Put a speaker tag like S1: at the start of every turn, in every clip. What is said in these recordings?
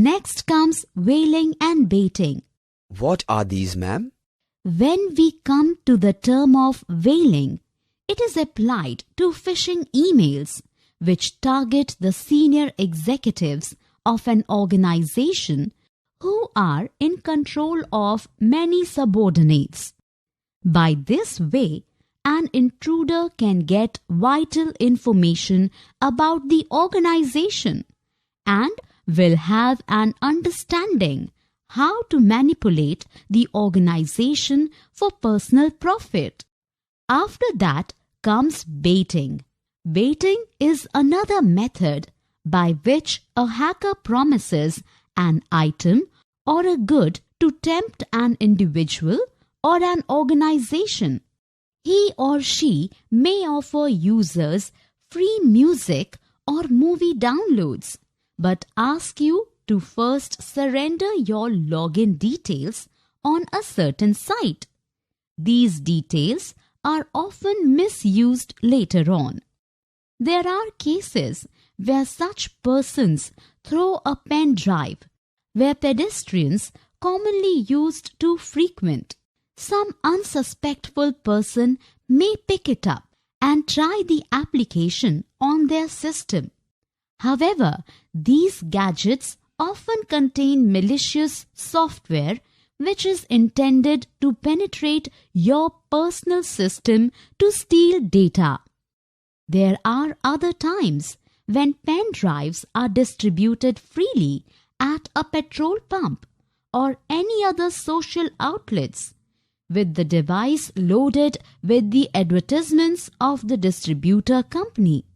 S1: Next comes whaling and baiting.
S2: What are these, ma'am?
S1: When we come to the term of whaling, it is applied to phishing emails which target the senior executives of an organization who are in control of many subordinates. By this way, an intruder can get vital information about the organization and will have an understanding how to manipulate the organization for personal profit. After that comes baiting. Baiting is another method by which a hacker promises an item or a good to tempt an individual or an organization. He or she may offer users free music or movie downloads, but ask you to first surrender your login details on a certain site. These details are often misused later on. There are cases where such persons throw a pen drive where pedestrians commonly used to frequent. Some unsuspectful person may pick it up and try the application on their system. However, these gadgets often contain malicious software which is intended to penetrate your personal system to steal data. There are other times when pen drives are distributed freely at a petrol pump or any other social outlets, with the device loaded with the advertisements of the distributor company.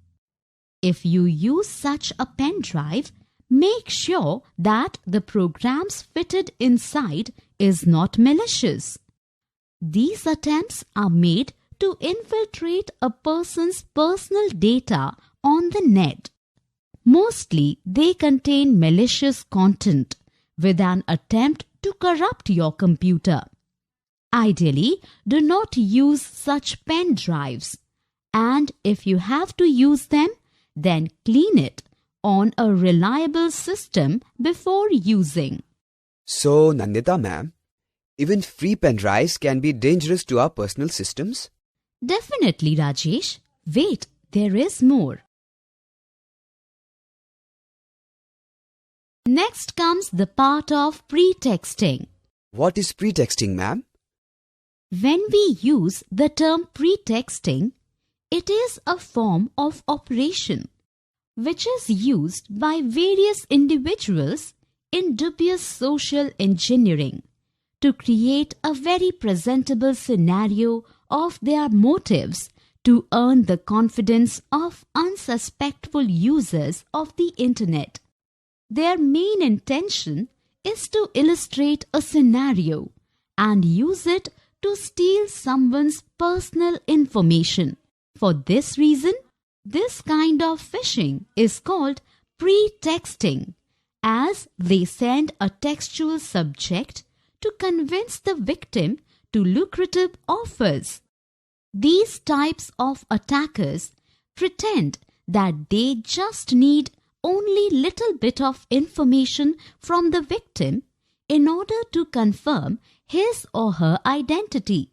S1: If you use such a pen drive, make sure that the programs fitted inside is not malicious. These attempts are made to infiltrate a person's personal data on the net. Mostly they contain malicious content with an attempt to corrupt your computer. Ideally, do not use such pen drives, and if you have to use them, then clean it on a reliable system before using.
S2: So, Nandita ma'am, even free pen drives can be dangerous to our personal systems?
S1: Definitely, Rajesh. Wait, there is more. Next comes the part of pretexting.
S2: What is pretexting, ma'am?
S1: When we use the term pretexting, it is a form of operation which is used by various individuals in dubious social engineering to create a very presentable scenario of their motives to earn the confidence of unsuspectful users of the internet. Their main intention is to illustrate a scenario and use it to steal someone's personal information. For this reason, this kind of phishing is called pretexting, as they send a textual subject to convince the victim to lucrative offers. These types of attackers pretend that they just need only little bit of information from the victim in order to confirm his or her identity.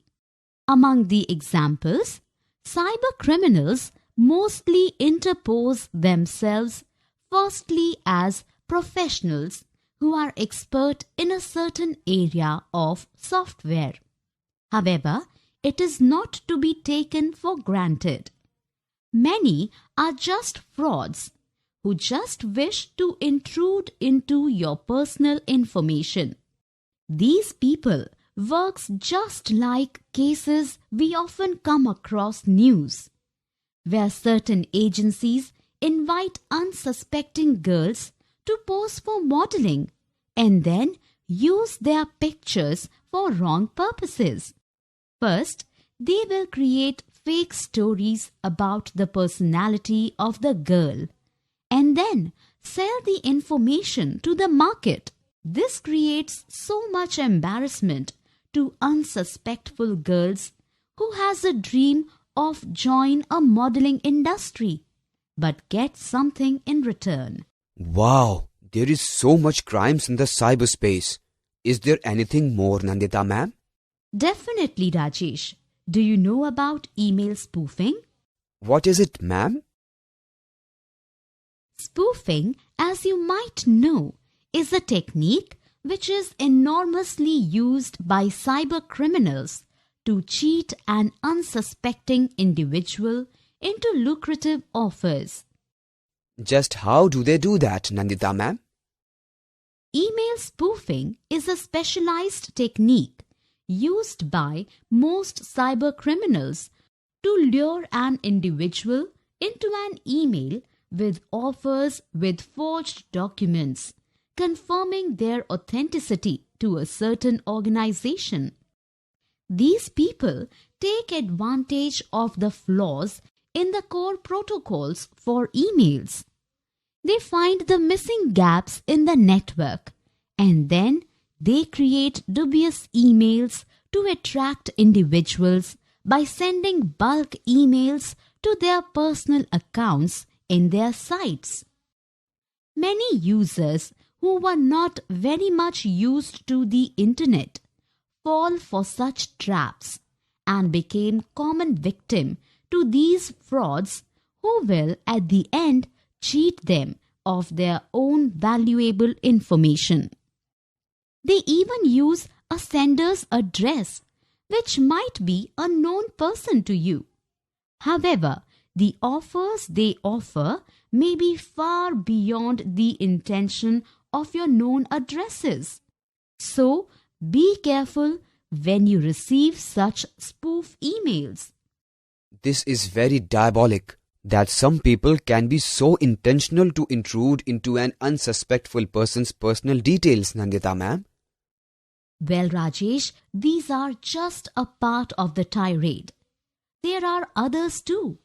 S1: Among the examples, cyber criminals mostly interpose themselves firstly as professionals who are expert in a certain area of software. However, it is not to be taken for granted. Many are just frauds who just wish to intrude into your personal information. These people works just like cases we often come across news, where certain agencies invite unsuspecting girls to pose for modeling and then use their pictures for wrong purposes. First, they will create fake stories about the personality of the girl and then sell the information to the market. This creates so much embarrassment to unsuspectful girls who has a dream of join a modeling industry but get something in return.
S2: Wow, There is so much crimes in the cyberspace. Is there anything more, Nandita ma'am?
S1: Definitely, Rajesh. Do you know about email spoofing?
S2: What is it, ma'am?
S1: Spoofing, as you might know, is a technique which is enormously used by cyber criminals to cheat an unsuspecting individual into lucrative offers.
S2: Just how do they do that, Nandita ma'am?
S1: Email spoofing is a specialized technique used by most cyber criminals to lure an individual into an email with offers with forged documents confirming their authenticity to a certain organization. These people take advantage of the flaws in the core protocols for emails. They find the missing gaps in the network and then they create dubious emails to attract individuals by sending bulk emails to their personal accounts in their sites. Many users who were not very much used to the internet fall for such traps and became common victim to these frauds who will at the end cheat them of their own valuable information. They even use a sender's address, which might be a known person to you. However, the offers they offer may be far beyond the intention of your known addresses. So, be careful when you receive such spoof emails.
S2: This is very diabolic that some people can be so intentional to intrude into an unsuspectful person's personal details, Nandita ma'am.
S1: Well, Rajesh, these are just a part of the tirade. There are others too.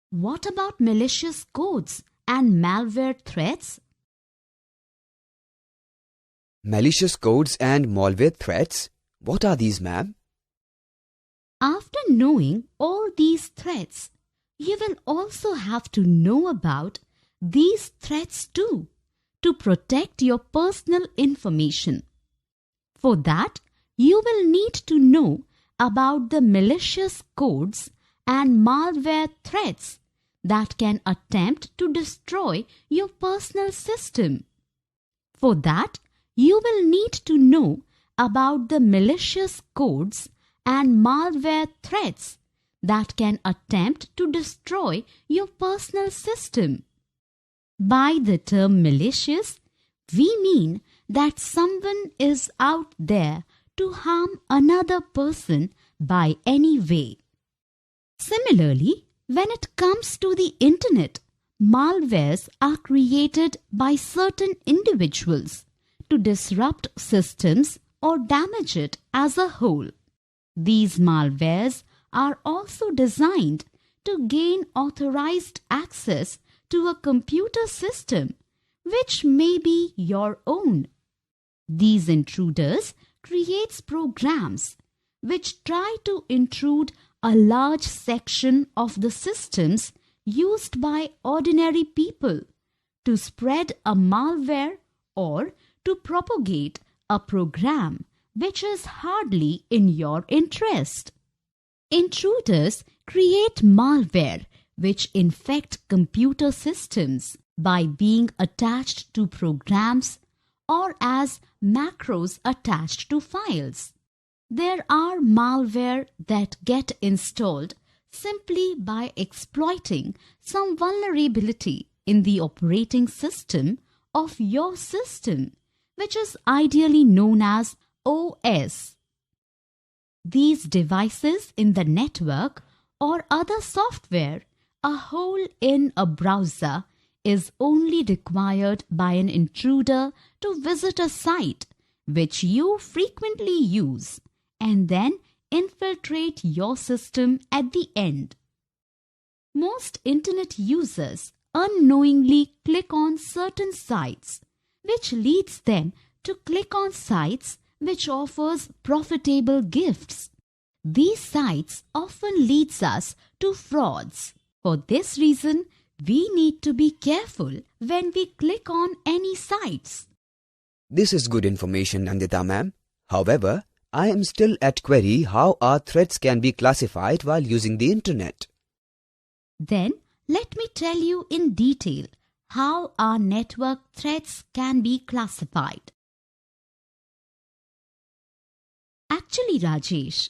S1: What about malicious codes and malware threats?
S2: Malicious codes and malware threats? What are these, ma'am?
S1: After knowing all these threats, you will also have to know about these threats too, to protect your personal information. For that, you will need to know about the malicious codes and malware threats that can attempt to destroy your personal system. For that, you will need to know about the malicious codes and malware threats that can attempt to destroy your personal system. By the term malicious, we mean that someone is out there to harm another person by any way. Similarly, when it comes to the internet, malwares are created by certain individuals to disrupt systems or damage it as a whole. These malwares are also designed to gain authorized access to a computer system which may be your own. These intruders create programs which try to intrude a large section of the systems used by ordinary people to spread a malware or to propagate a program which is hardly in your interest. Intruders create malware which infect computer systems by being attached to programs or as macros attached to files. There are malware that get installed simply by exploiting some vulnerability in the operating system of your system, which is ideally known as OS. These devices in the network or other software, a hole in a browser, is only required by an intruder to visit a site which you frequently use and then infiltrate your system at the end. Most internet users unknowingly click on certain sites, which leads them to click on sites which offers profitable gifts. These sites often leads us to frauds. For this reason, We need to be careful when we click on any sites.
S2: This is good information, Nandita ma'am. However, I am still at query how our threats can be classified while using the internet.
S1: Then let me tell you in detail how our network threats can be classified. Actually, Rajesh,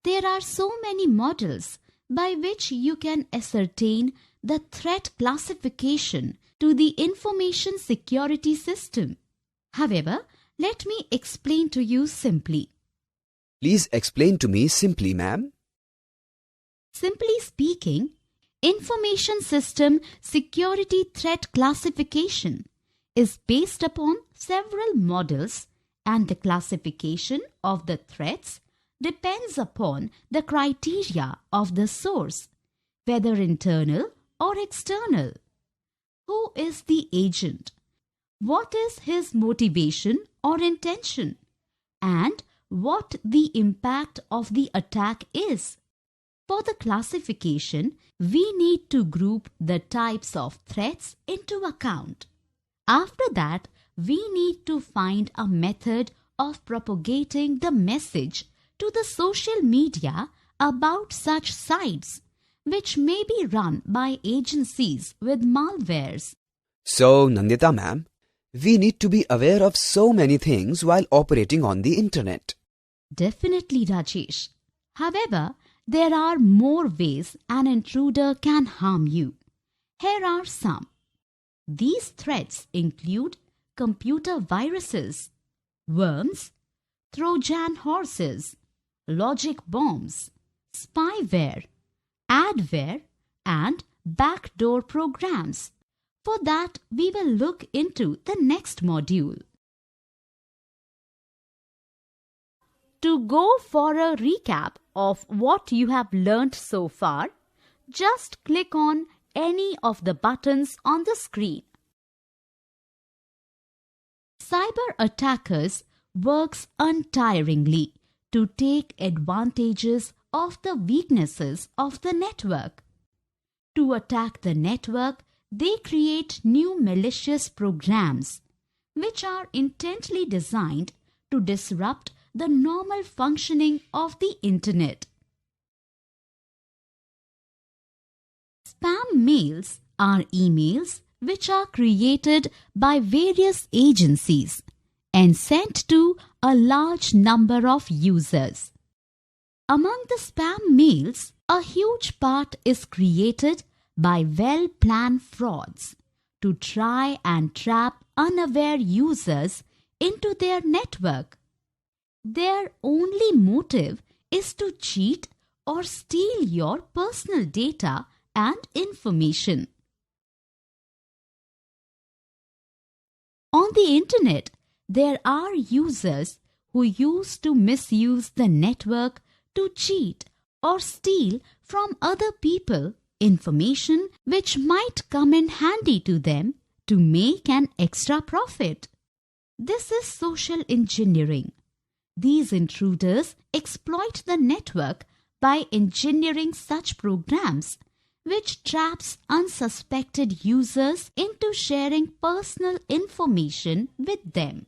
S1: there are so many models by which you can ascertain the threat classification to the information security system. However, let me explain to you simply.
S2: Please explain to me simply, ma'am.
S1: Simply speaking, information system security threat classification is based upon several models, and the classification of the threats depends upon the criteria of the source, whether internal or external. Who is the agent? What is his motivation or intention? And what the impact of the attack is. For the classification, we need to group the types of threats into account. After that, we need to find a method of propagating the message to the social media about such sites, which may be run by agencies with malwares.
S2: So, Nandita ma'am, we need to be aware of so many things while operating on the internet.
S1: Definitely, Rajesh. However, there are more ways an intruder can harm you. Here are some. These threats include computer viruses, worms, Trojan horses, logic bombs, spyware, adware, and backdoor programs. For that, we will look into the next module. To go for a recap of what you have learnt so far, just click on any of the buttons on the screen. Cyber attackers works untiringly to take advantages of the weaknesses of the network. To attack the network, they create new malicious programs, which are intently designed to disrupt the normal functioning of the internet. Spam mails are emails which are created by various agencies and sent to a large number of users. Among the spam mails, a huge part is created by well-planned frauds to try and trap unaware users into their network. Their only motive is to cheat or steal your personal data and information. On the internet, there are users who used to misuse the network to cheat or steal from other people information which might come in handy to them to make an extra profit. This is social engineering. These intruders exploit the network by engineering such programs which traps unsuspected users into sharing personal information with them.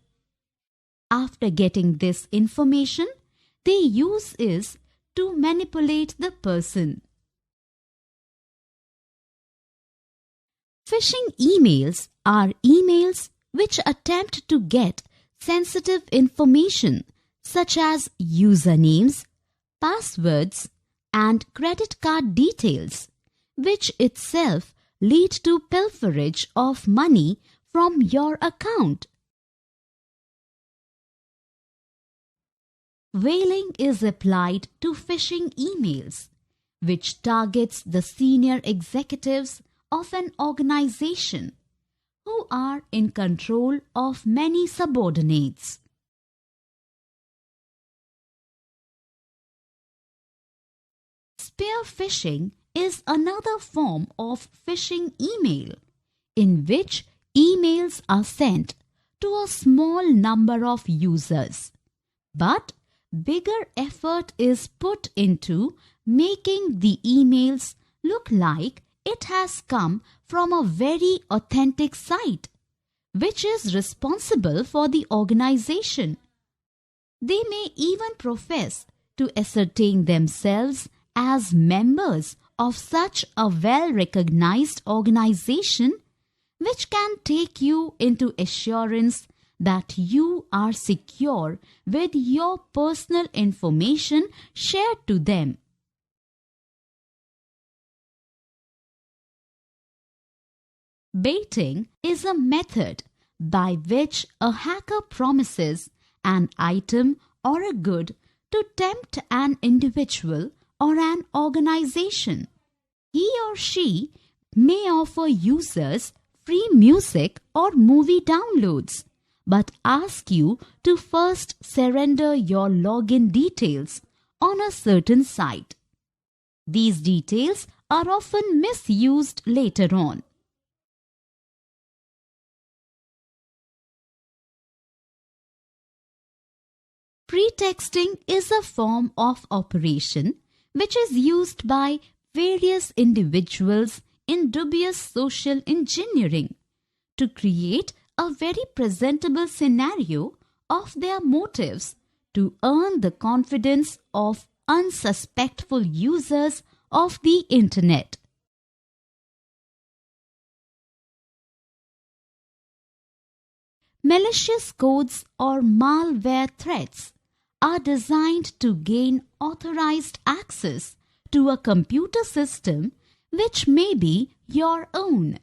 S1: After getting this information, their use is to manipulate the person. Phishing emails are emails which attempt to get sensitive information such as usernames, passwords, and credit card details, which itself lead to pilferage of money from your account. Veiling is applied to phishing emails, which targets the senior executives of an organization who are in control of many subordinates. Spear phishing is another form of phishing email in which emails are sent to a small number of users, but bigger effort is put into making the emails look like it has come from a very authentic site, which is responsible for the organization. They may even profess to ascertain themselves as members of such a well-recognized organization, which can take you into assurance that you are secure with your personal information shared to them. Baiting is a method by which a hacker promises an item or a good to tempt an individual or an organization. He or she may offer users free music or movie downloads, but ask you to first surrender your login details on a certain site. These details are often misused later on. Pretexting is a form of operation which is used by various individuals in dubious social engineering to create a very presentable scenario of their motives to earn the confidence of unsuspectful users of the Internet. Malicious codes or malware threats are designed to gain authorized access to a computer system which may be your own.